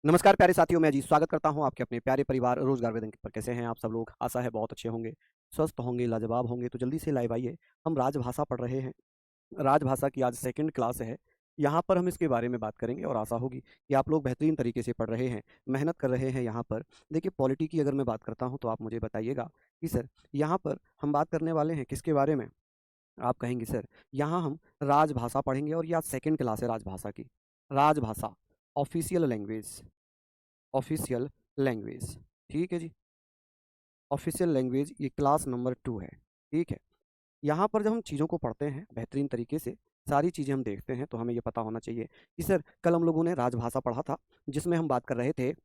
नमस्कार प्यारे साथियों, मैं अजीत स्वागत करता हूं आपके अपने प्यारे परिवार रोजगार वेदन पर। कैसे हैं आप सब लोग? आशा है बहुत अच्छे होंगे, स्वस्थ होंगे, लाजवाब होंगे। तो जल्दी से लाइव आइए। हम राजभाषा पढ़ रहे हैं। राजभाषा की आज सेकंड क्लास है। यहाँ पर हम इसके बारे में बात करेंगे और आशा होगी कि आप लोग बेहतरीन तरीके से पढ़ रहे हैं, मेहनत कर रहे हैं यहाँ पर। देखिए, पॉलिटी की अगर मैं बात करता हूँ तो आप मुझे बताइएगा कि सर यहाँ पर हम बात करने वाले हैं किसके बारे में? आप कहेंगे सर यहाँ हम राजभाषा पढ़ेंगे और ये आज सेकंड क्लास है राजभाषा की। राजभाषा, ऑफिशियल लैंग्वेज, ऑफिशियल लैंग्वेज, ठीक है जी। ऑफिशियल लैंग्वेज ये क्लास नंबर 2 है, ठीक है। यहाँ पर जब हम चीज़ों को पढ़ते हैं बेहतरीन तरीके से, सारी चीज़ें हम देखते हैं तो हमें ये पता होना चाहिए कि सर कल हम लोगों ने राजभाषा पढ़ा था, जिसमें हम बात कर रहे थे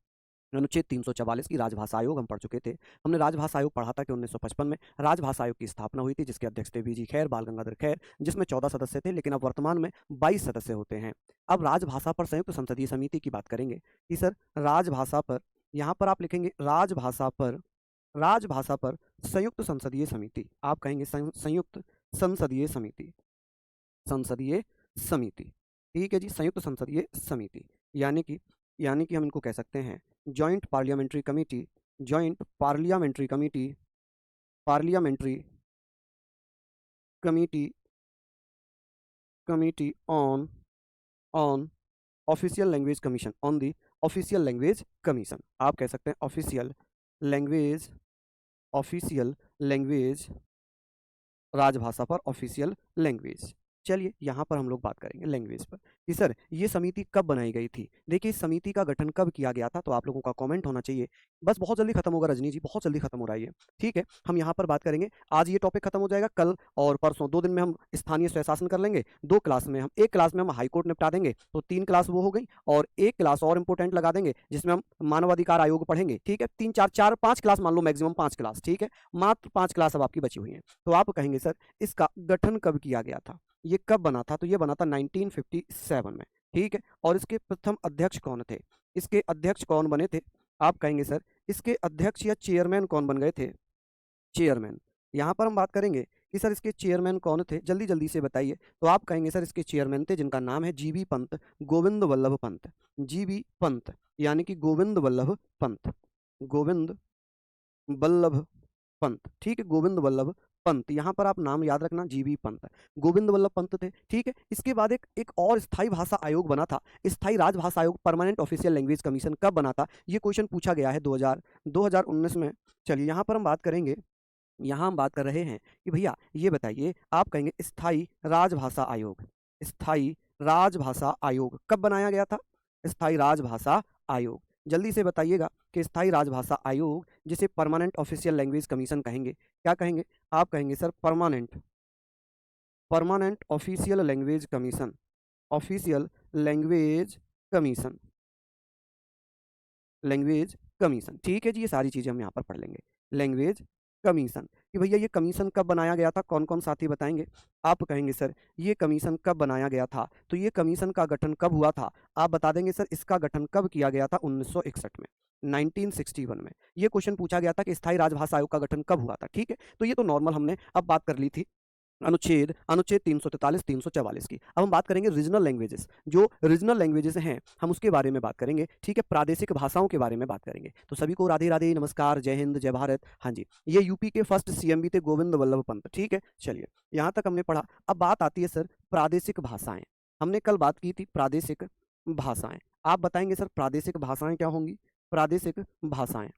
अनुच्छेद 344 की। राजभाषा आयोग हम पढ़ चुके थे। हमने राजभाषा आयोग पढ़ा था कि 1955 में राजभाषा आयोग की स्थापना हुई थी, जिसके अध्यक्ष थे वीजी खैर, बाल गंगाधर खैर, जिसमें 14 सदस्य थे, लेकिन अब वर्तमान में 22 सदस्य होते हैं। अब राजभाषा पर संयुक्त संसदीय समिति की बात करेंगे कि सर राजभाषा पर, यहाँ पर आप लिखेंगे राजभाषा पर, राजभाषा पर संयुक्त संसदीय समिति। आप कहेंगे संयुक्त संसदीय समिति, संसदीय समिति, ठीक है जी। संयुक्त संसदीय समिति यानी कि हम इनको कह सकते हैं joint parliamentary committee, joint parliamentary committee, parliamentary committee, committee on official language commission, on the official language commission. आप कह सकते हैं ऑफिशियल लैंग्वेज, ऑफिशियल लैंग्वेज, राजभाषा पर ऑफिशियल लैंग्वेज। चलिए यहाँ पर हम लोग बात करेंगे लैंग्वेज पर कि सर ये समिति कब बनाई गई थी। देखिए, इस समिति का गठन कब किया गया था, तो आप लोगों का कमेंट होना चाहिए। बस बहुत जल्दी खत्म होगा रजनी जी, बहुत जल्दी खत्म हो रहा है ये, ठीक है। हम यहाँ पर बात करेंगे, आज ये टॉपिक खत्म हो जाएगा, कल और परसों 2 दिन में हम स्थानीय स्वशासन कर लेंगे। 2 क्लास में हम, एक क्लास में हम हाईकोर्ट निपटा देंगे, तो 3 क्लास वो हो गई, और एक क्लास और इंपॉर्टेंट लगा देंगे जिसमें हम मानवाधिकार आयोग पढ़ेंगे, ठीक है। 3 4 4 5 क्लास मान लो, मैक्सिमम 5 क्लास, ठीक है। मात्र 5 क्लास अब आपकी बची हुई हैं। तो आप कहेंगे सर इसका गठन कब किया गया था, ये कब बना था? तो ये बना था 1957 में, ठीक है। और इसके प्रथम अध्यक्ष कौन थे, इसके अध्यक्ष कौन बने थे? आप कहेंगे सर इसके अध्यक्ष या चेयरमैन कौन बन गए थे? चेयरमैन। यहाँ पर हम बात करेंगे कि सर इसके चेयरमैन कौन थे, जल्दी जल्दी से बताइए। तो आप कहेंगे सर इसके चेयरमैन थे जिनका नाम है जीबी पंत, गोविंद वल्लभ पंत। जीबी पंत यानी कि गोविंद वल्लभ पंत, गोविंद वल्लभ पंत, ठीक है। गोविंद वल्लभ पंत, यहाँ पर आप नाम याद रखना, जीबी पंत, गोविंद वल्लभ पंत थे, ठीक है। इसके बाद एक और स्थायी भाषा आयोग बना था, स्थायी राजभाषा आयोग, परमानेंट ऑफिशियल लैंग्वेज कमीशन, कब बना था? ये क्वेश्चन पूछा गया है 2019 में। चलिए यहाँ पर हम बात करेंगे, यहाँ हम बात कर रहे हैं कि भैया ये बताइए, आप कहेंगे स्थायी राजभाषा आयोग, स्थायी राजभाषा आयोग कब बनाया गया था? स्थायी राजभाषा आयोग, जल्दी से बताइएगा कि स्थायी राजभाषा आयोग, जिसे परमानेंट ऑफिशियल लैंग्वेज कमीशन कहेंगे, क्या कहेंगे? आप कहेंगे sir permanent, permanent official language commission, official language commission, language commission, ठीक है जी। ये सारी चीज़ें हम यहाँ पर पढ़ लेंगे। लैंग्वेज कमीशन कि भैया ये कमीशन कब बनाया गया था, कौन कौन साथी बताएंगे? आप कहेंगे सर ये कमीशन कब बनाया गया था, तो ये कमीशन का गठन कब हुआ था? आप बता देंगे सर इसका गठन कब किया गया था? 1961 में, 1961 में। ये क्वेश्चन पूछा गया था कि स्थायी राजभाषा आयोग का गठन कब हुआ था, ठीक है। तो ये तो नॉर्मल हमने अब बात कर ली थी अनुच्छेद अनुच्छेद 343 344 की। अब हम बात करेंगे रीजनल लैंग्वेजेस, जो रीजनल लैंग्वेजेस हैं हम उसके बारे में बात करेंगे, ठीक है। प्रादेशिक भाषाओं के बारे में बात करेंगे। तो सभी को राधे राधे, नमस्कार, जय हिंद, जय भारत। हाँ जी, ये यूपी के फर्स्ट सीएम भी थे, गोविंद वल्लभ पंत, ठीक है। चलिए यहाँ तक हमने पढ़ा। अब बात आती है सर प्रादेशिक भाषाएं। हमने कल बात की थी प्रादेशिक भाषाएं। आप बताएंगे सर प्रादेशिक भाषाएं क्या होंगी? प्रादेशिक भाषाएं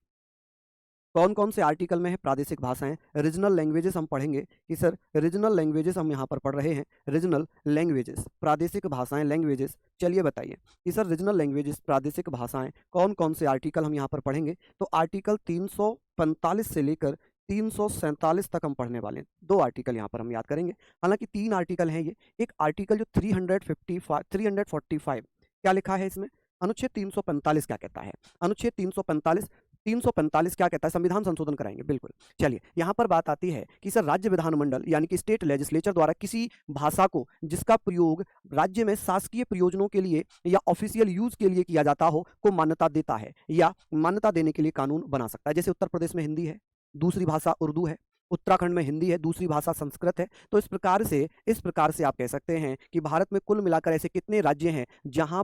कौन कौन से आर्टिकल में है प्रादेशिक भाषाएं? रीजनल लैंग्वेजेस हम पढ़ेंगे कि सर रीजनल लैंग्वेजेस हम यहाँ पर पढ़ रहे हैं, रीजनल लैंग्वेजेस, प्रादेशिक भाषाएं, लैंग्वेजेस। चलिए बताइए कि सर रीजनल लैंग्वेजेस, प्रादेशिक भाषाएं, कौन कौन से आर्टिकल हम यहाँ पर पढ़ेंगे? तो आर्टिकल 345 से लेकर 347 तक हम पढ़ने वाले हैं। 2 आर्टिकल यहाँ पर हम याद करेंगे, हालांकि 3 आर्टिकल हैं ये। एक आर्टिकल जो 345 क्या लिखा है इसमें? अनुच्छेद 345 क्या कहता है? अनुच्छेद 345 क्या कहता है? संविधान संशोधन कराएंगे, बिल्कुल। चलिए यहाँ पर बात आती है कि सर राज्य विधानमंडल यानी कि स्टेट लेजिस्लेचर द्वारा किसी भाषा को जिसका प्रयोग राज्य में शासकीय प्रयोजनों के लिए या ऑफिशियल यूज के लिए किया जाता हो को मान्यता देता है या मान्यता देने के लिए कानून बना सकता है। जैसे उत्तर प्रदेश में हिंदी है, दूसरी भाषा उर्दू है, उत्तराखंड में हिंदी है, दूसरी भाषा संस्कृत है। तो इस प्रकार से आप कह सकते हैं कि भारत में कुल मिलाकर ऐसे कितने राज्य हैं जहां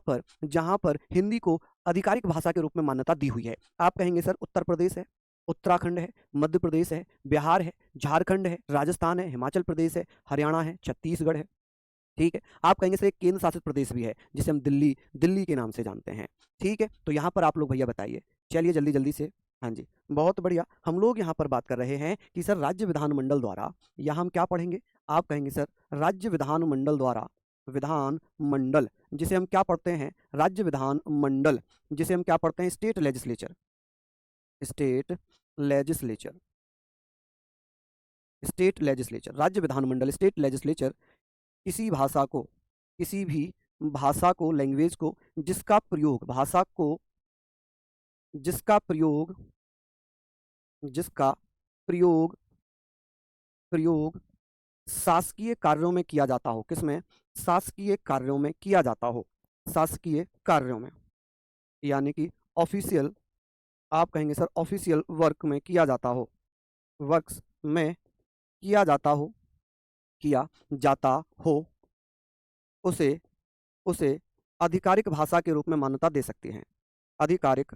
पर हिंदी को आधिकारिक भाषा के रूप में मान्यता दी हुई है। आप कहेंगे सर उत्तर प्रदेश है, उत्तराखंड है, मध्य प्रदेश है, बिहार है, झारखंड है, राजस्थान है, हिमाचल प्रदेश है, हरियाणा है, छत्तीसगढ़ है। ठीक है, आप कहेंगे सर एक केंद्र शासित प्रदेश भी है जिसे हम दिल्ली दिल्ली के नाम से जानते हैं। ठीक है, तो यहाँ पर आप लोग भैया बताइए, चलिए जल्दी जल्दी से। हाँ जी, बहुत बढ़िया। हम लोग यहाँ पर बात कर रहे हैं कि सर राज्य विधानमंडल द्वारा, यहाँ हम क्या पढ़ेंगे, आप कहेंगे सर राज्य विधानमंडल द्वारा, विधान मंडल जिसे हम क्या पढ़ते हैं, राज्य विधान मंडल जिसे हम क्या पढ़ते हैं, state legislature, state legislature, state legislature, राज्य विधानमंडल, स्टेट लेजिस्लेचर किसी भाषा को, किसी भी भाषा को, लैंग्वेज को जिसका प्रयोग, भाषा को जिसका प्रयोग, जिसका प्रयोग प्रयोग शासकीय कार्यों में किया जाता हो, किसमें, शासकीय कार्यों में किया जाता हो, शासकीय कार्यों में, यानी कि ऑफिशियल, आप कहेंगे सर ऑफिशियल वर्क में किया जाता हो, वर्क्स में किया जाता हो, किया जाता हो, उसे उसे आधिकारिक भाषा के रूप में मान्यता दे सकती हैं, आधिकारिक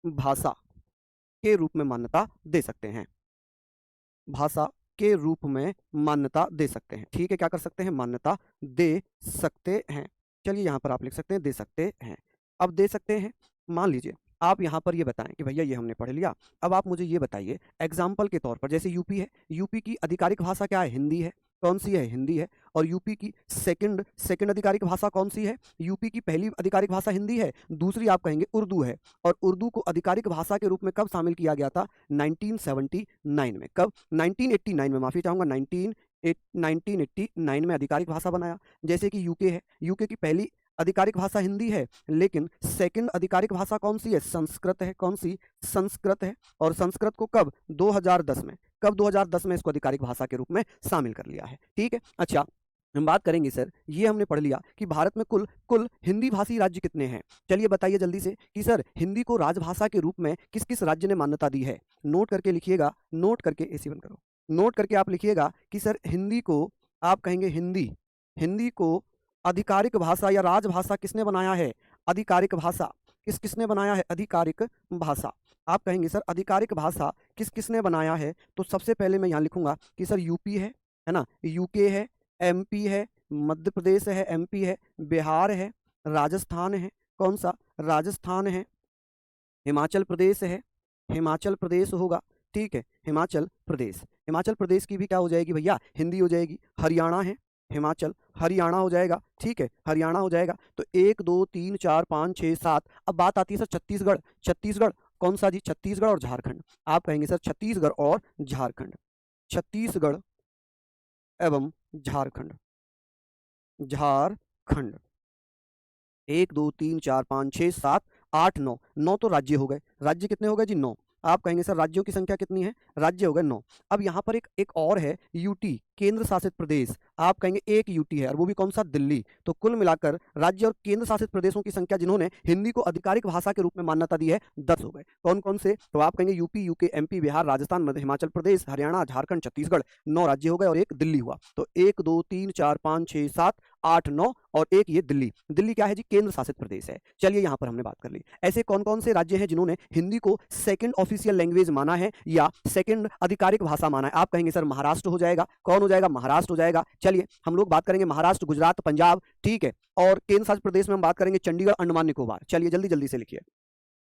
भाषा के रूप में मान्यता दे सकते हैं, भाषा के रूप में मान्यता दे सकते हैं। ठीक है, क्या कर सकते हैं, मान्यता दे सकते हैं। चलिए यहाँ पर आप लिख सकते हैं दे सकते हैं। अब दे सकते हैं, मान लीजिए आप यहाँ पर ये बताएं कि भैया ये हमने पढ़ लिया, अब आप मुझे ये बताइए एग्जाम्पल के तौर पर, जैसे यूपी है, यूपी की आधिकारिक भाषा क्या है, हिंदी है, कौन सी है, हिंदी है। और यूपी की सेकंड सेकंड आधिकारिक भाषा कौन सी है, यूपी की पहली आधिकारिक भाषा हिंदी है, दूसरी आप कहेंगे उर्दू है। और उर्दू को आधिकारिक भाषा के रूप में कब शामिल किया गया था, 1979 में, कब, 1989 में, माफी चाहूंगा, 1989 में आधिकारिक भाषा बनाया। जैसे कि यूके है, यूके की पहली आधिकारिक भाषा हिंदी है, लेकिन सेकंड आधिकारिक भाषा कौन सी है, संस्कृत है, कौन सी, संस्कृत है। और संस्कृत को कब, 2010 में, कब 2010 में इसको आधिकारिक भाषा के रूप में शामिल कर लिया है। ठीक है, अच्छा हम बात करेंगे सर, ये हमने पढ़ लिया कि भारत में कुल कुल हिंदी भाषी राज्य कितने हैं। चलिए बताइए जल्दी से कि सर हिंदी को राजभाषा के रूप में किस किस राज्य ने मान्यता दी है। नोट करके लिखिएगा, नोट करके, एसी बंद करो, नोट करके आप लिखिएगा कि सर हिंदी को, आप कहेंगे हिंदी, हिंदी को आधिकारिक भाषा या राजभाषा किसने बनाया है, आधिकारिक भाषा किसने बनाया है, आधिकारिक भाषा। आप कहेंगे सर आधिकारिक भाषा किसने बनाया है, तो सबसे पहले मैं यहाँ लिखूंगा कि सर यूपी है ना, यूके है, एमपी है, मध्य प्रदेश है, एमपी है, बिहार है, राजस्थान है, कौन सा, राजस्थान है, हिमाचल प्रदेश है, हिमाचल प्रदेश होगा। ठीक है, हिमाचल प्रदेश, हिमाचल प्रदेश की भी क्या हो जाएगी भैया, हिंदी हो जाएगी। हरियाणा है, हिमाचल हरियाणा हो जाएगा। ठीक है, हरियाणा हो जाएगा। तो 1 2 3 4 5 6 7, अब बात आती है सर छत्तीसगढ़, छत्तीसगढ़ कौन सा जी, छत्तीसगढ़ और झारखंड। आप कहेंगे सर छत्तीसगढ़ और झारखंड, छत्तीसगढ़ एवं झारखंड, झारखंड। 1 2 3 4 5 6 7 8 9, 9 तो राज्य हो गए, राज्य कितने हो गए जी, 9। आप कहेंगे सर राज्यों की संख्या कितनी है, राज्य हो गए 9। अब यहाँ पर एक और है यूटी, केंद्र शासित प्रदेश। आप कहेंगे एक यूटी है और वो भी कौन सा, दिल्ली। तो कुल मिलाकर राज्य और केंद्र शासित प्रदेशों की संख्या जिन्होंने हिंदी को आधिकारिक भाषा के रूप में मान्यता दी है, 10 हो गए। कौन कौन से, तो आप कहेंगे UP, UK, MP, Bihar, Rajasthan, Madhya Himachal Pradesh, Haryana, Jharkhand, Chhattisgarh, 9 राज्य हो गए और एक दिल्ली हुआ। तो 1 2 3 4 5 6 7 8 9 और एक ये दिल्ली। दिल्ली क्या है जी, केंद्र शासित प्रदेश है। चलिए यहाँ पर हमने बात कर ली, ऐसे कौन कौन से राज्य हैं जिन्होंने हिंदी को सेकंड ऑफिशियल लैंग्वेज माना है या सेकंड आधिकारिक भाषा माना है। आप कहेंगे सर महाराष्ट्र हो जाएगा। कौन हो जाएगा, महाराष्ट्र हो जाएगा। चलिए हम लोग बात करेंगे महाराष्ट्र, गुजरात, पंजाब। ठीक है, और केंद्र शासित प्रदेश में हम बात करेंगे चंडीगढ़, अंडमान निकोबार। चलिए जल्दी जल्दी से लिखिए,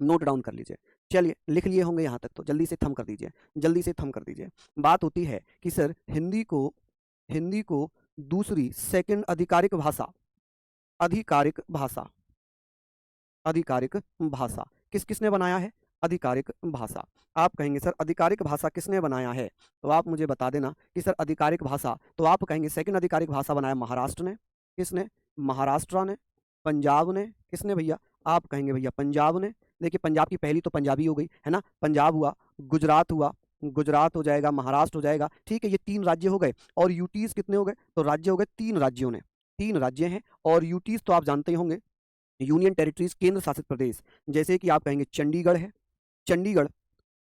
नोट डाउन कर लीजिए। चलिए लिख लिए होंगे यहाँ तक, तो जल्दी से थम कर दीजिए, जल्दी से थम कर दीजिए। बात होती है कि सर हिंदी को दूसरी सेकंड आधिकारिक भाषा, आधिकारिक भाषा, आधिकारिक भाषा किसने बनाया है, आधिकारिक भाषा। आप कहेंगे सर आधिकारिक भाषा किसने बनाया है, तो आप मुझे बता देना कि सर आधिकारिक भाषा, तो आप कहेंगे सेकंड आधिकारिक भाषा बनाया महाराष्ट्र ने। किसने, महाराष्ट्र ने। पंजाब ने, किसने भैया, आप कहेंगे भैया पंजाब ने। देखिए पंजाब की पहली तो पंजाबी हो गई है ना, पंजाब हुआ, गुजरात हुआ, गुजरात हो जाएगा, महाराष्ट्र हो जाएगा। ठीक है, ये 3 राज्य हो गए। और यूटीज कितने हो गए, तो राज्य हो गए 3 राज्यों ने, 3 राज्य हैं। और यूटीज तो आप जानते ही होंगे, यूनियन टेरिटरीज, केंद्र शासित प्रदेश। जैसे कि आप कहेंगे चंडीगढ़ है, चंडीगढ़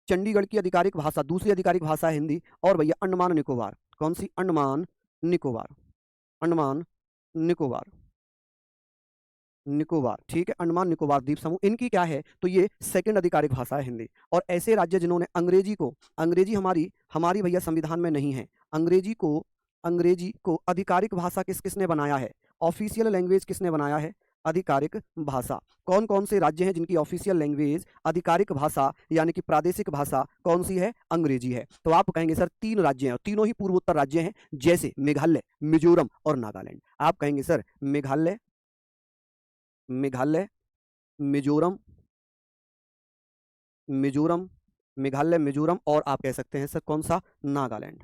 चंडीगढ़ की आधिकारिक भाषा, दूसरी आधिकारिक भाषा है हिंदी। और भैया अंडमान निकोबार, कौन सी? अंडमान निकोबार, अंडमान निकोबार, निकोबार, ठीक है, अंडमान निकोबार द्वीप समूह, इनकी क्या है? तो ये सेकंड आधिकारिक भाषा है हिंदी। और ऐसे राज्य जिन्होंने अंग्रेजी को, अंग्रेजी हमारी हमारी भैया संविधान में नहीं है। अंग्रेजी को आधिकारिक भाषा किसने बनाया है? ऑफिशियल लैंग्वेज किसने बनाया है? आधिकारिक भाषा। कौन कौन से राज्य हैं जिनकी ऑफिशियल लैंग्वेज, आधिकारिक भाषा यानी कि प्रादेशिक भाषा कौन सी है? अंग्रेजी है। तो आप कहेंगे सर 3 राज्य हैं, तीनों ही पूर्वोत्तर राज्य हैं, जैसे मेघालय, मिजोरम और नागालैंड। आप कहेंगे सर मेघालय, मेघालय, मिजोरम, मिजोरम, मेघालय, मिजोरम, और आप कह सकते हैं सर कौन सा? नागालैंड,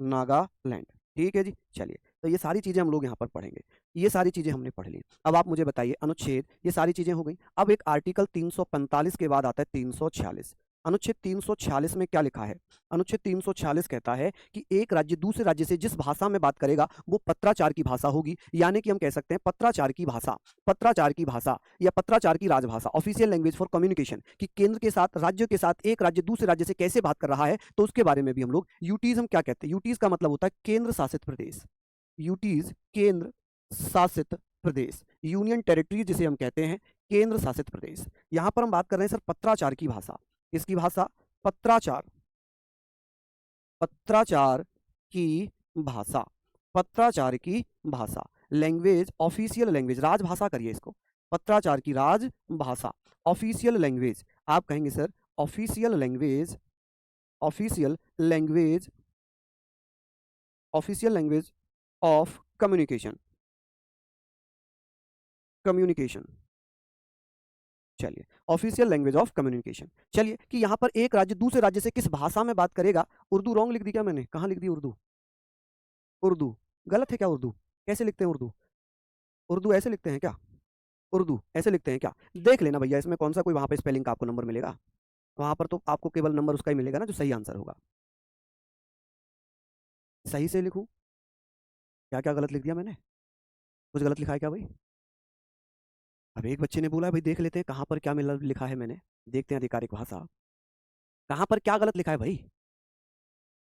नागालैंड। ठीक है जी। चलिए, तो ये सारी चीज़ें हम लोग यहाँ पर पढ़ेंगे। ये सारी चीज़ें हमने पढ़ ली। अब आप मुझे बताइए, अनुच्छेद, ये सारी चीज़ें हो गई। अब एक आर्टिकल 345 के बाद आता है 346। अनुच्छेद 346 में क्या लिखा है? अनुच्छेद 346 कहता है कि एक राज्य दूसरे राज्य से जिस भाषा में बात करेगा वो पत्राचार की भाषा होगी, यानी कि हम कह सकते हैं पत्राचार की भाषा, पत्राचार की भाषा या पत्राचार की राजभाषा, ऑफिशियल लैंग्वेज फॉर कम्युनिकेशन, कि केंद्र के साथ, राज्य के साथ एक राज्य दूसरे राज्य से कैसे बात कर रहा है, तो उसके बारे में भी हम लोग, यूटीज हम क्या कहते हैं? यूटीज का मतलब होता है केंद्र शासित प्रदेश, यूटीज केंद्र शासित प्रदेश, यूनियन टेरिटरी जिसे हम कहते हैं, केंद्र शासित प्रदेश। यहां पर हम बात कर रहे हैं सर पत्राचार की भाषा। किसकी भाषा? पत्राचार, पत्राचार की भाषा, पत्राचार की भाषा, लैंग्वेज, ऑफिशियल लैंग्वेज, राजभाषा करिए इसको, पत्राचार की राजभाषा, ऑफिशियल लैंग्वेज। आप कहेंगे sir official language, official language, official language of communication, communication. चलिए, ऑफिशियल लैंग्वेज ऑफ कम्युनिकेशन। चलिए, कि यहाँ पर एक राज्य दूसरे राज्य से किस भाषा में बात करेगा। उर्दू रॉन्ग लिख दी क्या मैंने? कहाँ लिख दी उर्दू? उर्दू गलत है क्या? उर्दू कैसे लिखते हैं? उर्दू, उर्दू ऐसे लिखते हैं क्या? उर्दू ऐसे लिखते हैं क्या? देख लेना भैया, इसमें कौन सा कोई वहाँ पे स्पेलिंग का आपको नंबर मिलेगा? वहाँ पर तो आपको केवल नंबर उसका ही मिलेगा ना जो सही आंसर होगा। सही से लिखूँ? क्या क्या गलत लिख दिया मैंने? कुछ गलत लिखा है क्या भाई? अब एक बच्चे ने बोला भाई देख लेते हैं कहाँ पर क्या मिला, लिखा है मैंने, देखते हैं आधिकारिक भाषा, कहाँ पर क्या गलत लिखा है भाई।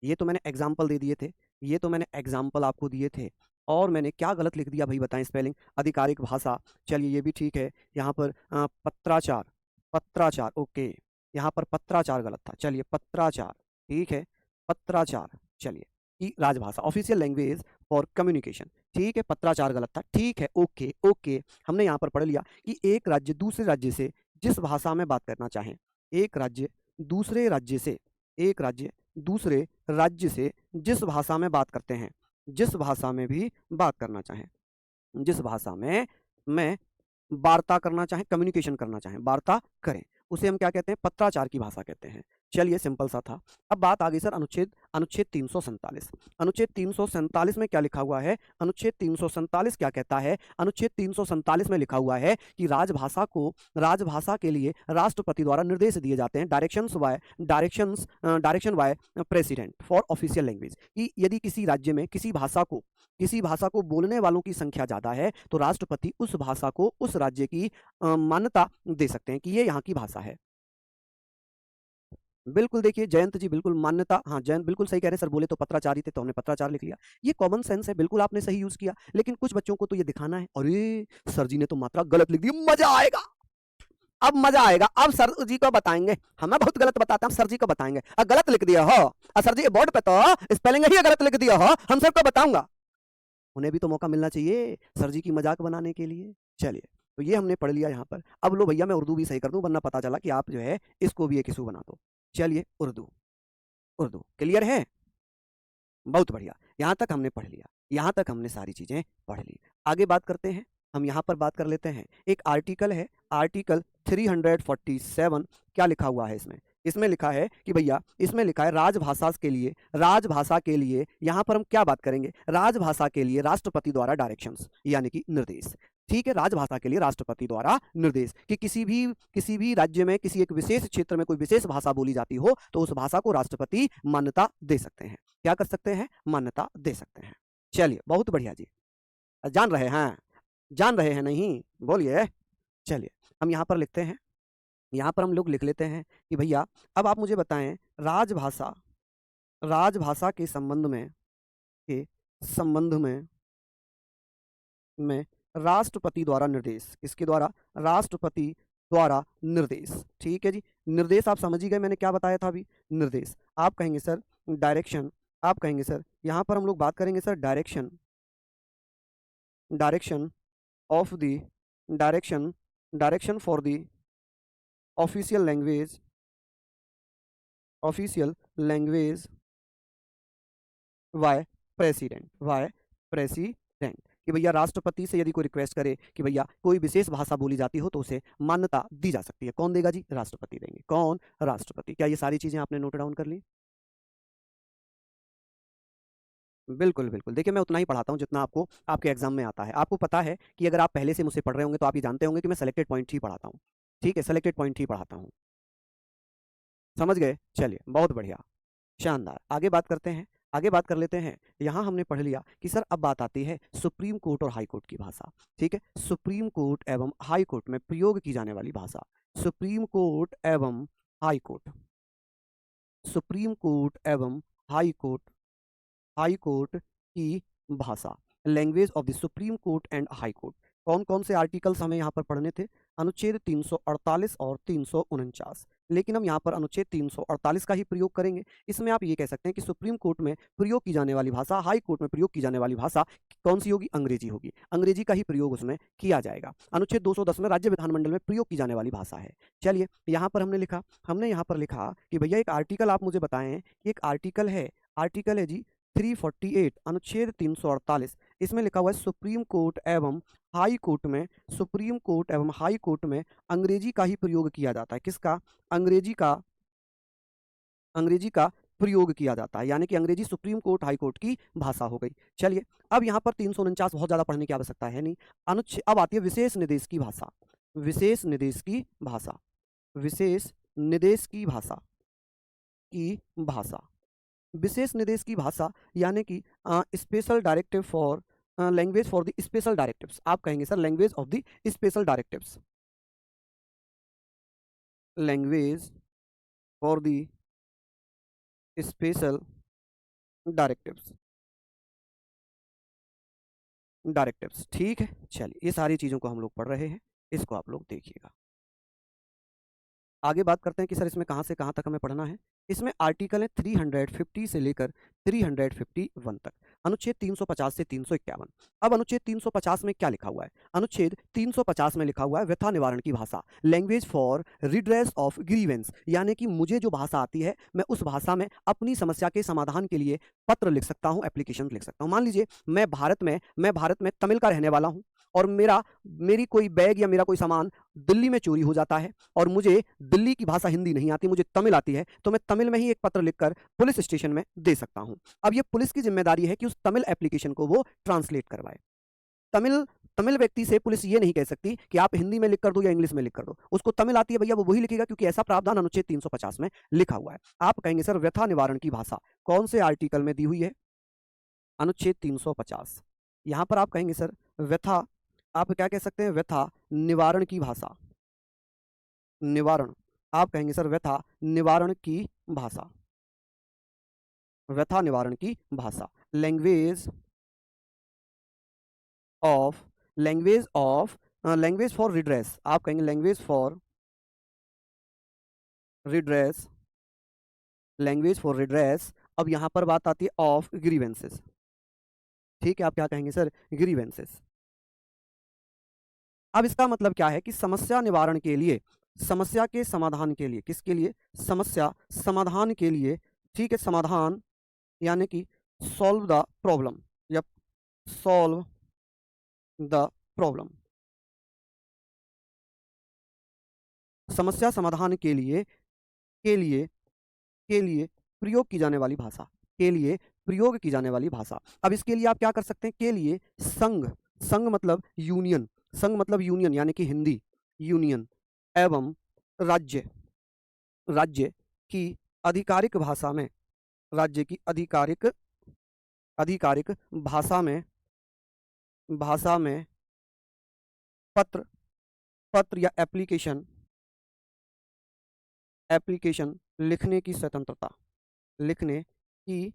ये तो मैंने एग्जाम्पल दे दिए थे, ये तो मैंने एग्जाम्पल आपको दिए थे, और मैंने क्या गलत लिख दिया भाई बताएं? स्पेलिंग, आधिकारिक भाषा, चलिए ये भी ठीक है। यहाँ पर पत्राचार, पत्राचार, ओके, यहाँ पर पत्राचार गलत था, चलिए पत्राचार, ठीक है, पत्राचार, चलिए, की राजभाषा, ऑफिशियल लैंग्वेज फॉर कम्युनिकेशन, ठीक है, पत्राचार गलत था, ठीक है, ओके ओके। हमने यहाँ पर पढ़ लिया कि एक राज्य दूसरे राज्य से जिस भाषा में बात करना चाहें, एक राज्य दूसरे राज्य से, एक राज्य दूसरे राज्य से जिस भाषा में बात करते हैं, जिस भाषा में भी बात करना चाहें, जिस भाषा में मैं वार्ता करना चाहें, कम्युनिकेशन करना चाहें, वार्ता करें, उसे हम क्या कहते हैं? पत्राचार की भाषा कहते हैं। चलिए, सिंपल सा था। अब बात आ गई सर अनुच्छेद, अनुच्छेद 347। अनुच्छेद 347 में क्या लिखा हुआ है? अनुच्छेद 347 क्या कहता है? अनुच्छेद 347 में लिखा हुआ है कि राजभाषा को, राजभाषा के लिए राष्ट्रपति द्वारा निर्देश दिए जाते हैं, direction by president for official language, कि यदि किसी राज्य में किसी भाषा को बोलने वालों की संख्या ज़्यादा है तो राष्ट्रपति उस भाषा को उस राज्य की मान्यता दे सकते हैं कि ये यहाँ की भाषा है। बिल्कुल, देखिए जयंत जी, बिल्कुल मान्यता, हाँ जयंत बिल्कुल सही कह रहे हैं सर, बोले तो पत्राचारी थे तो हमने पत्राचार लिख लिया। ये कॉमन सेंस है, बिल्कुल आपने सही यूज किया, लेकिन कुछ बच्चों को तो ये दिखाना है, अरे सर जी ने तो मात्रा गलत लिख दी, मजा आएगा, अब मजा आएगा। अब सर जी को बताएंगे, हमें बहुत गलत बताते हैं, सर जी को बताएंगे, गलत लिख दिया हो, सर जी बोर्ड पे तो स्पेलिंग ही गलत लिख दिया हो, हम सबको बताऊंगा। उन्हें भी तो मौका मिलना चाहिए सर जी की मजाक बनाने के लिए। चलिए, तो ये हमने पढ़ लिया यहाँ पर। अब लो भैया मैं उर्दू भी सही कर दूं, वरना पता चला कि आप जो है इसको भी एक इशू बना दो। चलिए, उर्दू, उर्दू क्लियर है? बहुत बढ़िया, यहाँ तक हमने पढ़ लिया, यहाँ तक हमने सारी चीजें पढ़ ली। आगे बात करते हैं, हम यहाँ पर बात कर लेते हैं, एक आर्टिकल है, आर्टिकल 347। क्या लिखा हुआ है इसमें? इसमें लिखा है कि भैया, इसमें लिखा है राजभाषा के लिए, राजभाषा के लिए यहाँ पर हम क्या बात करेंगे? राजभाषा के लिए राष्ट्रपति द्वारा डायरेक्शंस यानी कि निर्देश, ठीक है, राजभाषा के लिए राष्ट्रपति द्वारा निर्देश, कि किसी भी राज्य में किसी एक विशेष क्षेत्र में कोई विशेष भाषा बोली जाती हो तो उस भाषा को राष्ट्रपति मान्यता दे सकते हैं। क्या कर सकते हैं? मान्यता दे सकते हैं। चलिए, बहुत बढ़िया जी, जान रहे हैं, जान रहे हैं नहीं? बोलिए। चलिए, हम यहाँ पर लिखते हैं, यहाँ पर हम लोग लिख लेते हैं कि भैया अब आप मुझे बताएं राजभाषा, राजभाषा के संबंध में राष्ट्रपति द्वारा निर्देश, किसके द्वारा? राष्ट्रपति द्वारा निर्देश। ठीक है जी, निर्देश आप समझ ही गए, मैंने क्या बताया था अभी, निर्देश। आप कहेंगे सर डायरेक्शन, आप कहेंगे सर यहाँ पर हम लोग बात करेंगे sir direction, direction of the, direction, direction for the official language, official language Y president, Y president, कि भैया राष्ट्रपति से यदि कोई रिक्वेस्ट करे कि भैया कोई विशेष भाषा बोली जाती हो तो उसे मान्यता दी जा सकती है। कौन देगा जी? राष्ट्रपति देंगे। कौन? राष्ट्रपति। क्या ये सारी चीजें आपने नोट डाउन कर ली? बिल्कुल बिल्कुल, देखिए मैं उतना ही पढ़ाता हूँ जितना आपको आपके एग्जाम में आता है। आपको पता है कि अगर आप पहले से मुझसे पढ़ रहे होंगे तो आप ये जानते होंगे कि मैं सेलेक्टेड पॉइंट ही पढ़ाता हूँ। ठीक है, सेलेक्टेड पॉइंट ही पढ़ाता हूँ। समझ गए? चलिए बहुत बढ़िया, शानदार। आगे बात करते हैं, आगे बात कर लेते हैं। यहाँ हमने पढ़ लिया कि सर अब बात आती है सुप्रीम कोर्ट और हाई कोर्ट की भाषा। ठीक है, सुप्रीम कोर्ट एवं हाई कोर्ट में प्रयोग की जाने वाली भाषा, सुप्रीम कोर्ट एवं हाई कोर्ट, सुप्रीम कोर्ट एवं हाई कोर्ट, हाई कोर्ट की भाषा, language of the supreme court and high court. कौन कौन से आर्टिकल्स हमें यहाँ पर पढ़ने थे? अनुच्छेद 348 और 349। लेकिन हम यहाँ पर अनुच्छेद 348 का ही प्रयोग करेंगे। इसमें आप ये कह सकते हैं कि सुप्रीम कोर्ट में प्रयोग की जाने वाली भाषा, हाई कोर्ट में प्रयोग की जाने वाली भाषा कौन सी होगी? अंग्रेजी होगी। अंग्रेजी का ही प्रयोग उसमें किया जाएगा। अनुच्छेद 210 में राज्य विधानमंडल में प्रयोग की जाने वाली भाषा है। चलिए यहाँ पर हमने लिखा, हमने यहाँ पर लिखा कि भैया एक आर्टिकल आप मुझे बताएं कि एक आर्टिकल है, आर्टिकल है जी 348, अनुच्छेद 348। इसमें लिखा हुआ है सुप्रीम कोर्ट एवं हाई कोर्ट में, सुप्रीम कोर्ट एवं हाई कोर्ट में अंग्रेजी का ही प्रयोग किया जाता है। किसका? अंग्रेजी का, अंग्रेजी का प्रयोग किया जाता है, यानी कि अंग्रेजी सुप्रीम कोर्ट हाई कोर्ट की भाषा हो गई। चलिए अब यहाँ पर 349 बहुत ज्यादा पढ़ने की आवश्यकता है नहीं। अनुच्छेद अब आती है विशेष निर्देश की भाषा, विशेष निर्देश की भाषा, विशेष निर्देश की भाषा, की भाषा, विशेष निर्देश की भाषा, यानी कि special directive for, language for the special directives. आप कहेंगे sir language of the special directives, language for the special directives, directives. ठीक है, चलिए ये सारी चीज़ों को हम लोग पढ़ रहे हैं, इसको आप लोग देखिएगा। आगे बात करते हैं कि सर इसमें कहाँ से कहाँ तक हमें पढ़ना है। इसमें आर्टिकल है 350 से लेकर 351 तक, अनुच्छेद 350 से 351। अब अनुच्छेद 350 में क्या लिखा हुआ है? अनुच्छेद 350 में लिखा हुआ है व्यथा निवारण की भाषा, language for redress of grievance, यानी कि मुझे जो भाषा आती है मैं उस भाषा में अपनी समस्या के समाधान के लिए पत्र लिख सकता हूँ, एप्लीकेशन लिख सकता हूँ। मान लीजिए मैं भारत में तमिल का रहने वाला हूँ और मेरी कोई बैग या मेरा कोई सामान दिल्ली में चोरी हो जाता है और मुझे दिल्ली की भाषा हिंदी नहीं आती, मुझे तमिल आती है, तो मैं तमिल में ही एक पत्र लिखकर पुलिस स्टेशन में दे सकता हूं। अब ये पुलिस की जिम्मेदारी है कि उस तमिल एप्लीकेशन को वो ट्रांसलेट करवाए। तमिल तमिल व्यक्ति से पुलिस ये नहीं कह सकती कि आप हिंदी में लिख कर दो या इंग्लिश में लिख कर दो। उसको तमिल आती है भैया, वो वही लिखेगा, क्योंकि ऐसा प्रावधान अनुच्छेद 350 में लिखा हुआ है। आप कहेंगे सर व्यथा निवारण की भाषा कौन से आर्टिकल में दी हुई है? अनुच्छेद 350। यहां पर आप कहेंगे सर व्यथा, आप क्या कह सकते हैं? व्यथा निवारण की भाषा, निवारण, आप कहेंगे सर व्यथा निवारण की भाषा, व्यथा निवारण की भाषा, language of, language of, language for redress, आप कहेंगे language for redress, language for redress. अब यहां पर बात आती है ऑफ ग्रीवेंसेस। ठीक है, आप क्या कहेंगे सर? ग्रीवेंसेस। अब इसका मतलब क्या है कि समस्या निवारण के लिए, समस्या के समाधान के लिए, किसके लिए? समस्या समाधान के लिए। ठीक है, समाधान यानी कि सॉल्व द प्रॉब्लम या सॉल्व द प्रॉब्लम, समस्या समाधान के लिए, के लिए, के लिए प्रयोग की जाने वाली भाषा, के लिए प्रयोग की जाने वाली भाषा। अब इसके लिए आप क्या कर सकते हैं? के लिए संघ, संघ मतलब यूनियन, संघ मतलब यूनियन यानी कि हिंदी यूनियन, एवं राज्य, राज्य की आधिकारिक भाषा में, राज्य की आधिकारिक, आधिकारिक भाषा में, भाषा में पत्र, पत्र या एप्लीकेशन, एप्लीकेशन, लिखने की स्वतंत्रता, लिखने की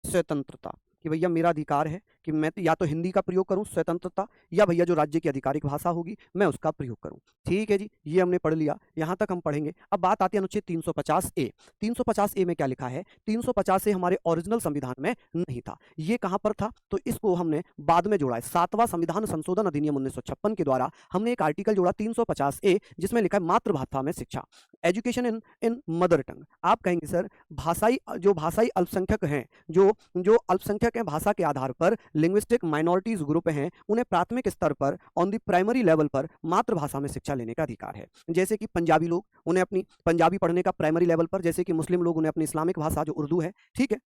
स्वतंत्रता, कि भैया मेरा अधिकार है कि मैं या तो हिंदी का प्रयोग करूं स्वतंत्रता, या भैया जो राज्य की आधिकारिक भाषा होगी मैं उसका प्रयोग करूं। ठीक है जी, ये हमने पढ़ लिया, यहां तक हम पढ़ेंगे। अब बात आती है अनुच्छेद 350 ए। 350 ए में क्या लिखा है? 350 ए हमारे ओरिजिनल संविधान में नहीं था। ये कहां पर था? तो इसको हमने बाद में जोड़ा है। 7वां संविधान संशोधन अधिनियम 1956 के द्वारा हमने एक आर्टिकल जोड़ा 350 ए, जिसमें लिखा है मातृभाषा में शिक्षा, education in in mother tongue. आप कहेंगे सर भाषाई अल्पसंख्यक हैं, जो जो अल्पसंख्यक हैं, भाषा के आधार पर लिंग्विस्टिक माइनॉरिटीज ग्रुप हैं, उन्हें प्राथमिक स्तर पर ऑन द प्राइमरी लेवल पर मातृभाषा में शिक्षा लेने का अधिकार है। जैसे कि पंजाबी लोग, उन्हें अपनी पंजाबी पढ़ने का प्राइमरी लेवल पर, जैसे कि मुस्लिम लोग उन्हें अपनी इस्लामिक भाषा जो उर्दू है, ठीक है,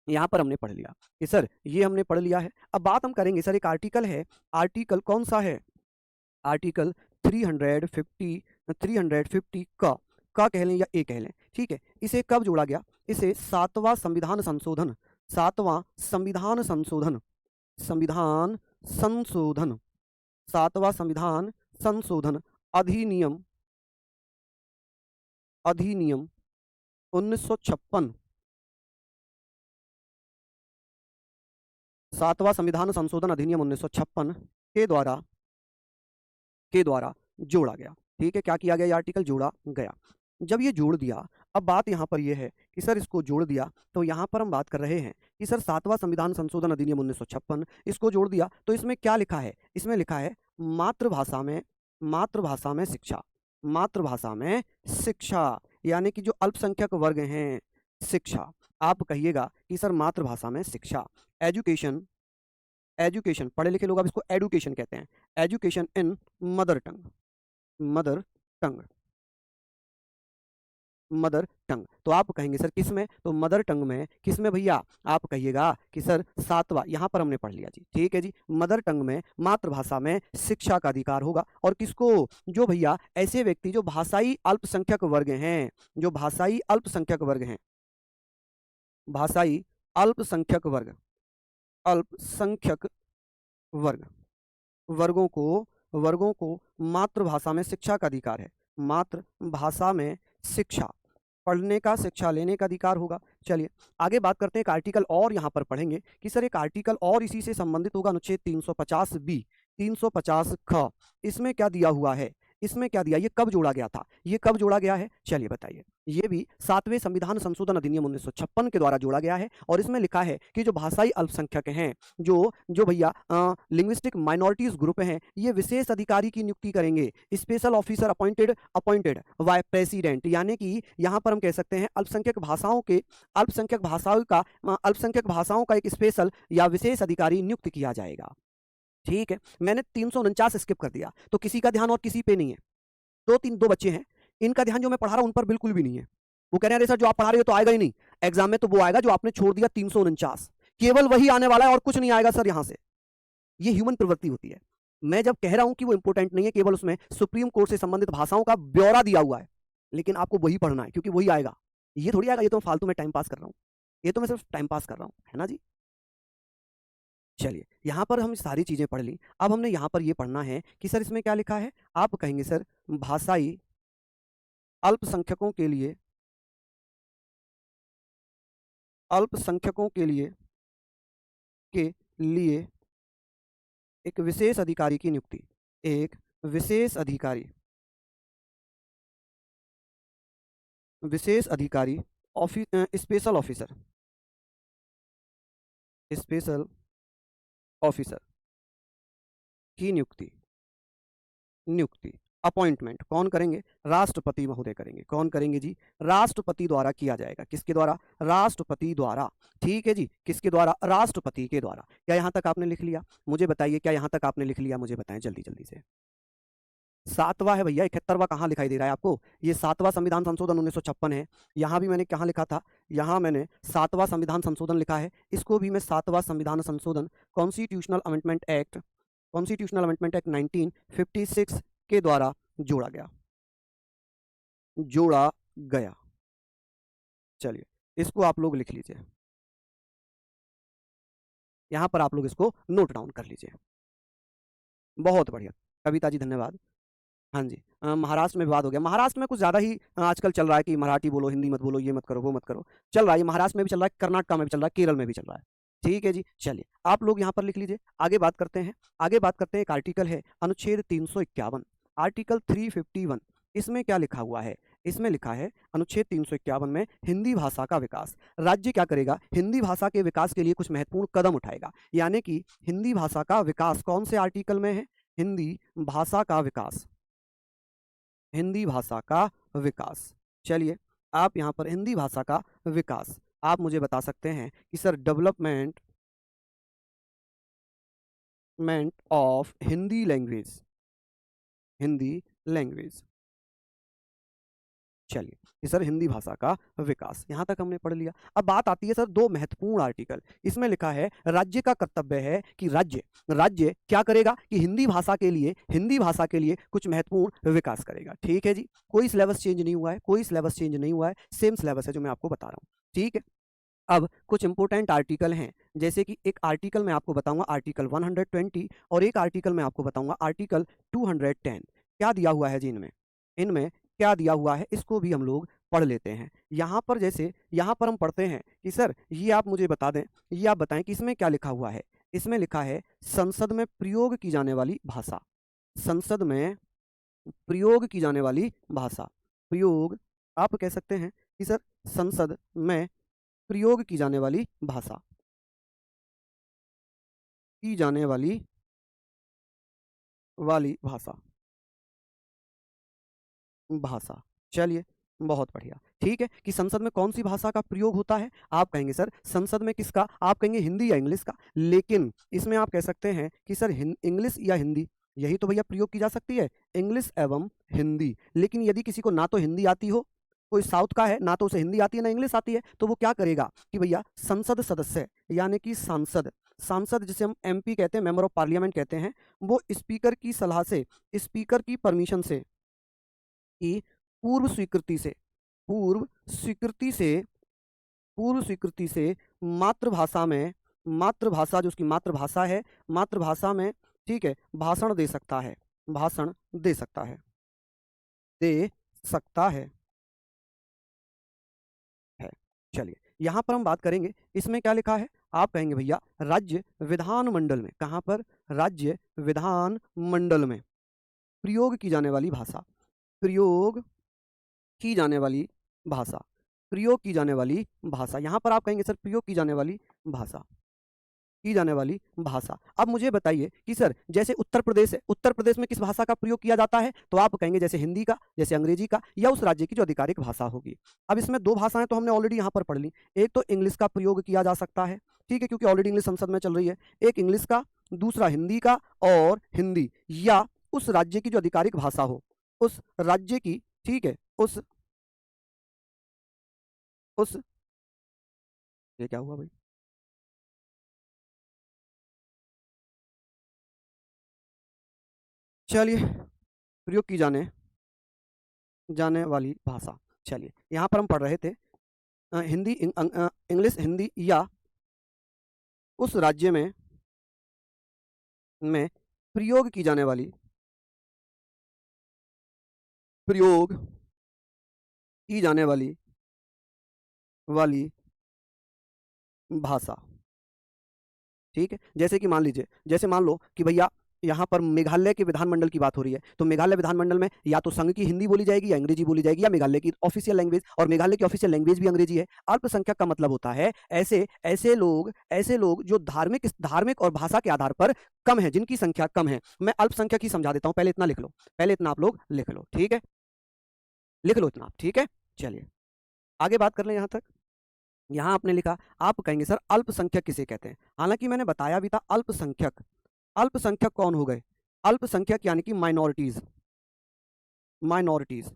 यहाँ पर हमने पढ़ लिया कि सर ये हमने पढ़ लिया है। अब बात हम करेंगे सर, एक आर्टिकल है, आर्टिकल कौन सा है? आर्टिकल 350 का कह लें या ए कह लें, ठीक है। इसे कब जोड़ा गया? इसे 7वां संविधान संशोधन, 7वां संविधान संशोधन, संविधान संशोधन, 7वां संविधान संशोधन अधिनियम, अधिनियम 1956, 7वां संविधान संशोधन अधिनियम 1956 के द्वारा जोड़ा गया। ठीक है, क्या किया गया? ये आर्टिकल जोड़ा गया। जब ये जोड़ दिया, अब बात यहाँ पर ये है कि सर इसको जोड़ दिया, तो यहाँ पर हम बात कर रहे हैं कि सर 7वां संविधान संशोधन अधिनियम 1956, इसको जोड़ दिया तो इसमें क्या लिखा है? इसमें लिखा है मातृभाषा में, मातृभाषा में शिक्षा, मातृभाषा में शिक्षा, यानी कि जो अल्पसंख्यक वर्ग हैं, शिक्षा। आप कहिएगा कि सर मातृभाषा में शिक्षा, एजुकेशन, एजुकेशन, पढ़े लिखे लोग अब इसको एडुकेशन कहते हैं, education in mother tongue, mother tongue, mother tongue. तो आप कहेंगे सर किस में? तो मदर टंग में, किस में भैया? आप कहिएगा कि सर 7वां, यहां पर हमने पढ़ लिया जी, ठीक है जी, मदर टंग में, मातृभाषा में शिक्षा का अधिकार होगा। और किसको? जो भैया ऐसे व्यक्ति जो भाषाई अल्पसंख्यक वर्ग हैं, जो भाषाई अल्पसंख्यक वर्ग हैं, भाषाई अल्पसंख्यक वर्ग, अल्पसंख्यक वर्ग, वर्गों को मातृभाषा में शिक्षा का अधिकार है, मातृभाषा में शिक्षा, पढ़ने का, शिक्षा लेने का अधिकार होगा। चलिए आगे बात करते हैं, एक आर्टिकल और यहाँ पर पढ़ेंगे कि सर एक आर्टिकल और इसी से संबंधित होगा, अनुच्छेद 350 बी, 350 ख। इसमें क्या दिया हुआ है? इसमें क्या दिया? ये कब जोड़ा गया था? ये कब जोड़ा गया है? चलिए बताइए। ये भी 7वें संविधान संशोधन अधिनियम 1956 के द्वारा जोड़ा गया है, और इसमें लिखा है कि जो भाषाई अल्पसंख्यक हैं, जो जो भैया लिंग्विस्टिक माइनॉरिटीज ग्रुप हैं, ये विशेष अधिकारी की नियुक्ति करेंगे, special officer appointed appointed by president, यानी कि यहाँ पर हम कह सकते हैं अल्पसंख्यक भाषाओं के, अल्पसंख्यक भाषाओं का एक स्पेशल या विशेष अधिकारी नियुक्त किया जाएगा। ठीक है, मैंने 349 स्किप कर दिया, तो किसी का ध्यान और किसी पे नहीं है। दो बच्चे हैं, इनका ध्यान जो मैं पढ़ा रहा हूं उन पर बिल्कुल भी नहीं है। वो कह रहे हैं अरे सर जो आप पढ़ा रहे हो तो आएगा ही नहीं एग्जाम में, तो वो आएगा जो आपने छोड़ दिया 349, केवल वही आने वाला है और कुछ नहीं आएगा सर यहां से। ये ह्यूमन प्रवृत्ति होती है। मैं जब कह रहा हूं कि वो इंपोर्टेंट नहीं है, केवल उसमें सुप्रीम कोर्ट से संबंधित भाषाओं का ब्यौरा दिया हुआ है, लेकिन आपको वही पढ़ना है क्योंकि वही आएगा। ये थोड़ी आएगा, ये तो फालतू में टाइम पास कर रहा हूं, ये तो मैं सिर्फ टाइम पास कर रहा हूं, है ना जी। चलिए यहाँ पर हम सारी चीजें पढ़ ली, अब हमने यहाँ पर ये पढ़ना है कि सर इसमें क्या लिखा है। आप कहेंगे सर भाषाई अल्पसंख्यकों के लिए, अल्पसंख्यकों के लिए एक विशेष अधिकारी की नियुक्ति, एक विशेष अधिकारी, विशेष अधिकारी स्पेशल ऑफिसर, स्पेशल ऑफिसर की नियुक्ति, नियुक्ति अपॉइंटमेंट कौन करेंगे? राष्ट्रपति महोदय करेंगे। कौन करेंगे जी? राष्ट्रपति द्वारा किया जाएगा। किसके द्वारा? राष्ट्रपति द्वारा। ठीक है जी, किसके द्वारा? राष्ट्रपति के द्वारा। क्या यहां तक आपने लिख लिया? मुझे बताइए, क्या यहां तक आपने लिख लिया? मुझे बताएं जल्दी जल्दी से। 7वां है भैया, 71वां कहाँ लिखाई दे रहा है आपको? ये 7वां संविधान संशोधन 1956 है। यहाँ भी मैंने कहाँ लिखा था? यहाँ मैंने 7वां संविधान संशोधन लिखा है, इसको भी मैं 7वां संविधान संशोधन, constitutional amendment act, constitutional amendment act 1956 के द्वारा जोड़ा गया, जोड़ा गया। चलिए इसको आप लोग लिख लीजिए, यहां पर आप लोग इसको नोट डाउन कर लीजिए। बहुत बढ़िया कविता जी, धन्यवाद। हाँ जी, महाराष्ट्र में विवाद हो गया। महाराष्ट्र में कुछ ज़्यादा ही आजकल चल रहा है कि मराठी बोलो, हिंदी मत बोलो, ये मत करो, वो मत करो। चल रहा है, ये महाराष्ट्र में भी चल रहा है, कर्नाटक में भी चल रहा है, केरल में भी चल रहा है। ठीक है जी, चलिए आप लोग यहाँ पर लिख लीजिए। आगे बात करते हैं। आगे बात करते हैं, एक आर्टिकल है अनुच्छेद 351, आर्टिकल 351। इसमें क्या लिखा हुआ है? इसमें लिखा है अनुच्छेद 351 में हिंदी भाषा का विकास। राज्य क्या करेगा? हिंदी भाषा के विकास के लिए कुछ महत्वपूर्ण कदम उठाएगा। यानी कि हिंदी भाषा का विकास कौन से आर्टिकल में है? हिंदी भाषा का विकास, हिंदी भाषा का विकास। चलिए आप यहाँ पर हिंदी भाषा का विकास आप मुझे बता सकते हैं कि sir development of Hindi language, Hindi language. चलिए कि सर हिंदी भाषा का विकास, यहाँ तक हमने पढ़ लिया। अब बात आती है सर दो महत्वपूर्ण आर्टिकल। इसमें लिखा है राज्य का कर्तव्य है कि राज्य क्या करेगा कि हिंदी भाषा के लिए कुछ महत्वपूर्ण विकास करेगा। ठीक है जी, कोई सिलेबस चेंज नहीं हुआ है, कोई सिलेबस चेंज नहीं हुआ है, सेम सिलेबस है जो मैं आपको बता रहा हूँ। ठीक है, अब कुछ इंपोर्टेंट आर्टिकल हैं, जैसे कि एक आर्टिकल मैं आपको बताऊंगा आर्टिकल 120 और एक आर्टिकल मैं आपको बताऊंगा आर्टिकल 210। क्या दिया हुआ है जी इनमें? इनमें क्या दिया हुआ है इसको भी हम लोग पढ़ लेते हैं। यहाँ पर जैसे यहाँ पर हम पढ़ते हैं कि सर ये आप मुझे बता दें, ये आप बताएं कि इसमें क्या लिखा हुआ है। इसमें लिखा है संसद में प्रयोग की जाने वाली भाषा, संसद में प्रयोग की जाने वाली भाषा। प्रयोग आप कह सकते हैं कि सर संसद में प्रयोग की जाने वाली भाषा, की जाने वाली भाषा, भाषा। चलिए बहुत बढ़िया। ठीक है कि संसद में कौन सी भाषा का प्रयोग होता है? आप कहेंगे सर संसद में किसका? आप कहेंगे हिंदी या इंग्लिश का। लेकिन इसमें आप कह सकते हैं कि सर इंग्लिश या हिंदी, यही तो भैया प्रयोग की जा सकती है, इंग्लिश एवं हिंदी। लेकिन यदि किसी को ना तो हिंदी आती हो, कोई साउथ का है, ना तो उसे हिंदी आती है ना इंग्लिश आती है, तो वो क्या करेगा कि भैया संसद सदस्य यानी कि सांसद, सांसद जिसे हम एमपी कहते हैं, मेंबर ऑफ पार्लियामेंट कहते हैं, वो स्पीकर की सलाह से, स्पीकर की परमिशन से, की पूर्व स्वीकृति से, पूर्व स्वीकृति से, पूर्व स्वीकृति से मातृभाषा में, मातृभाषा जो उसकी मातृभाषा है, मातृभाषा में ठीक है भाषण दे सकता है, भाषण दे सकता है, दे सकता है। चलिए यहाँ पर हम बात करेंगे, इसमें क्या लिखा है? आप कहेंगे भैया राज्य विधानमंडल में, कहाँ पर? राज्य विधानमंडल में प्रयोग की जाने वाली भाषा, प्रयोग की जाने वाली भाषा, प्रयोग की जाने वाली भाषा। यहाँ पर आप कहेंगे सर प्रयोग की जाने वाली भाषा, की जाने वाली भाषा। अब मुझे बताइए कि सर जैसे उत्तर प्रदेश है, उत्तर प्रदेश में किस भाषा का प्रयोग किया जाता है? तो आप कहेंगे जैसे हिंदी का, जैसे अंग्रेजी का, या उस राज्य की जो आधिकारिक भाषा होगी। अब इसमें दो भाषाएं तो हमने ऑलरेडी यहाँ पर पढ़ ली। एक तो इंग्लिश का प्रयोग किया जा सकता है, ठीक है, क्योंकि ऑलरेडी इंग्लिश संसद में चल रही है। एक इंग्लिश का, दूसरा हिंदी का, और हिंदी या उस राज्य की जो आधिकारिक भाषा हो, उस राज्य की, ठीक है, उस ये क्या हुआ भाई? चलिए प्रयोग की जाने जाने वाली भाषा। चलिए यहाँ पर हम पढ़ रहे थे हिंदी, इंग्लिश, हिंदी या उस राज्य में प्रयोग की जाने वाली, प्रयोग की जाने वाली भाषा। ठीक है, जैसे कि मान लीजिए, जैसे मान लो कि भैया यहाँ पर मेघालय के विधानमंडल की बात हो रही है, तो मेघालय विधानमंडल में या तो संघ की हिंदी बोली जाएगी या अंग्रेजी बोली जाएगी, या मेघालय की ऑफिशियल लैंग्वेज, और मेघालय की ऑफिशियल लैंग्वेज भी अंग्रेजी है। अल्पसंख्यक का मतलब होता है ऐसे लोग जो धार्मिक और भाषा के आधार पर कम है, जिनकी संख्या कम है। मैं अल्पसंख्यक ही समझा देता हूँ, पहले इतना लिख लो, पहले इतना आप लोग लिख लो। ठीक है, लिख लो इतना, ठीक है। चलिए आगे बात कर लें। यहाँ तक यहाँ आपने लिखा, आप कहेंगे सर अल्पसंख्यक किसे कहते हैं? हालांकि मैंने बताया भी था अल्पसंख्यक, अल्पसंख्यक कौन हो गए? अल्पसंख्यक यानी कि माइनॉरिटीज, माइनॉरिटीज,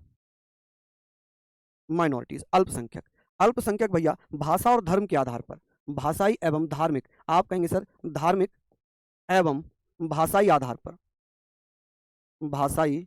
माइनॉरिटीज, अल्पसंख्यक। अल्पसंख्यक भैया भाषा और धर्म के आधार पर, भाषाई एवं धार्मिक, आप कहेंगे सर धार्मिक एवं भाषाई आधार पर, भाषाई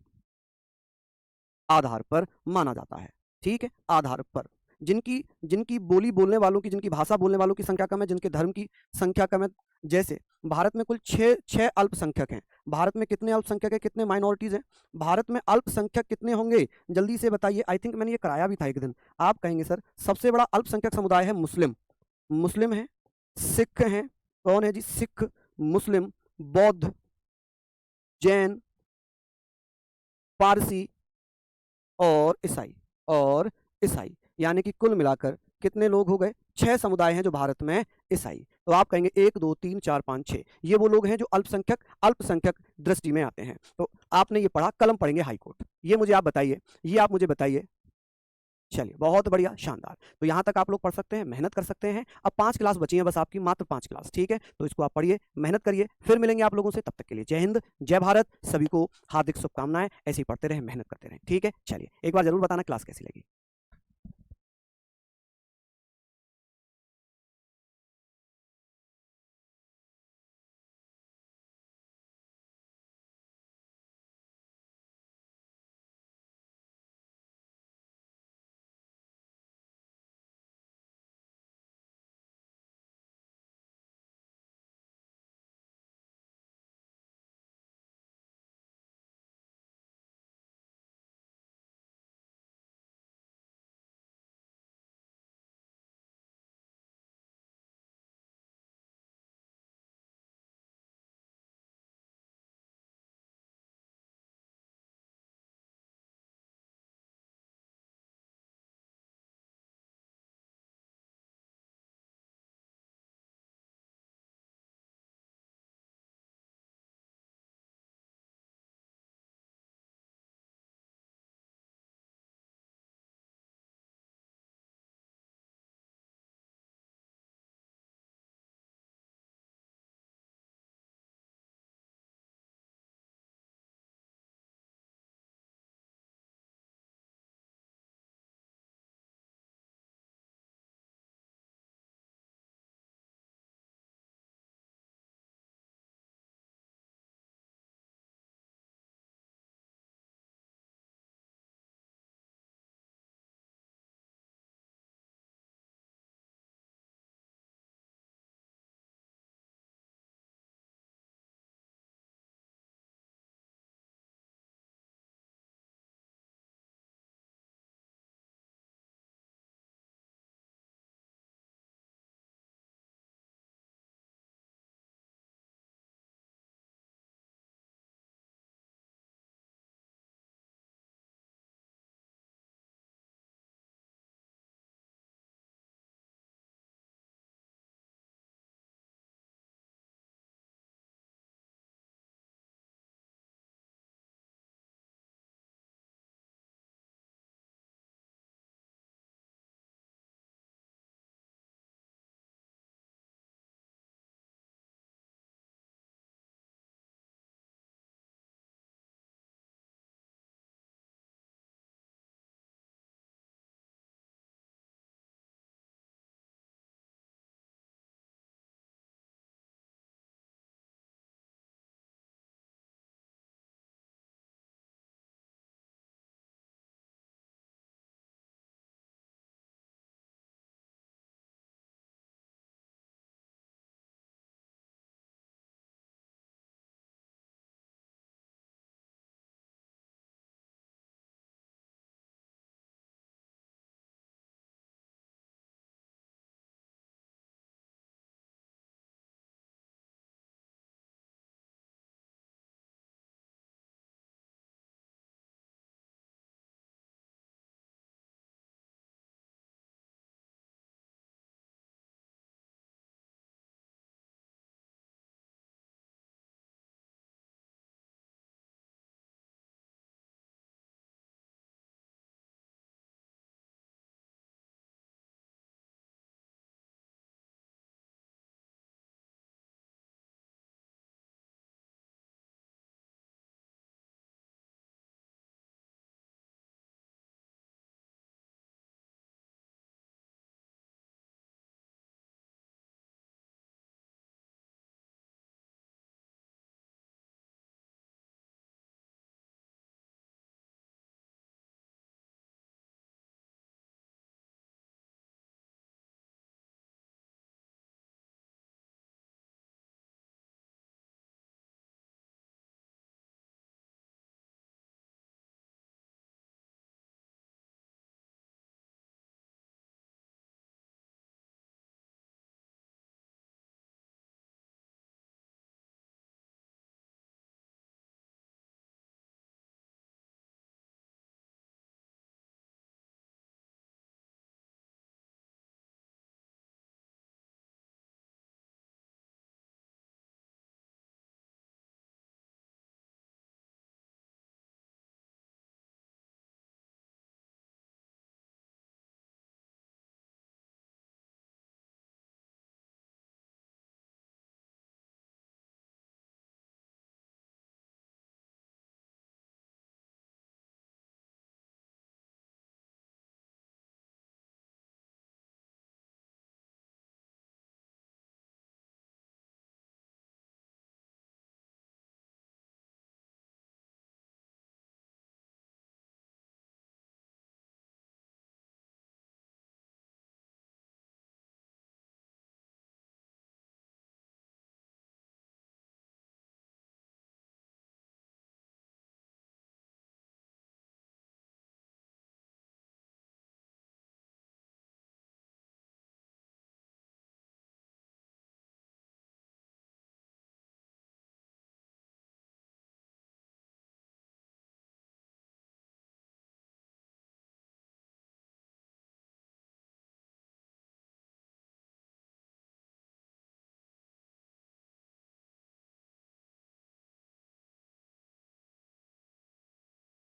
आधार पर माना जाता है। ठीक है, आधार पर जिनकी जिनकी बोली बोलने वालों की, जिनकी भाषा बोलने वालों की संख्या कम है, जिनके धर्म की संख्या कम है, जैसे भारत में कुल छः छः अल्पसंख्यक हैं। भारत में कितने अल्पसंख्यक हैं, कितने माइनॉरिटीज़ हैं? भारत में अल्पसंख्यक कितने होंगे, जल्दी से बताइए। आई थिंक मैंने ये कराया भी था एक दिन। आप कहेंगे सर सबसे बड़ा अल्पसंख्यक समुदाय है मुस्लिम। मुस्लिम है, सिख हैं, कौन है जी, सिख, मुस्लिम, बौद्ध, जैन, पारसी और ईसाई। और ईसाई यानी कि कुल मिलाकर कितने लोग हो गए, 6 समुदाय हैं जो भारत में ईसाई। तो आप कहेंगे 1 2 3 4 5 6, ये वो लोग हैं जो अल्पसंख्यक दृष्टि में आते हैं। तो आपने ये पढ़ा, कलम पढ़ेंगे हाई कोर्ट। ये मुझे आप बताइए, ये आप मुझे बताइए। चलिए बहुत बढ़िया, शानदार। तो यहाँ तक आप लोग पढ़ सकते हैं, मेहनत कर सकते हैं। अब 5 क्लास बची हैं बस आपकी, मात्र 5 क्लास, ठीक है। तो इसको आप पढ़िए, मेहनत करिए, फिर मिलेंगे आप लोगों से। तब तक के लिए जय हिंद, जय भारत, सभी को हार्दिक शुभकामनाएं। ऐसे ही पढ़ते रहें, मेहनत करते रहें, ठीक है। चलिए एक बार जरूर बताना क्लास कैसी लगी।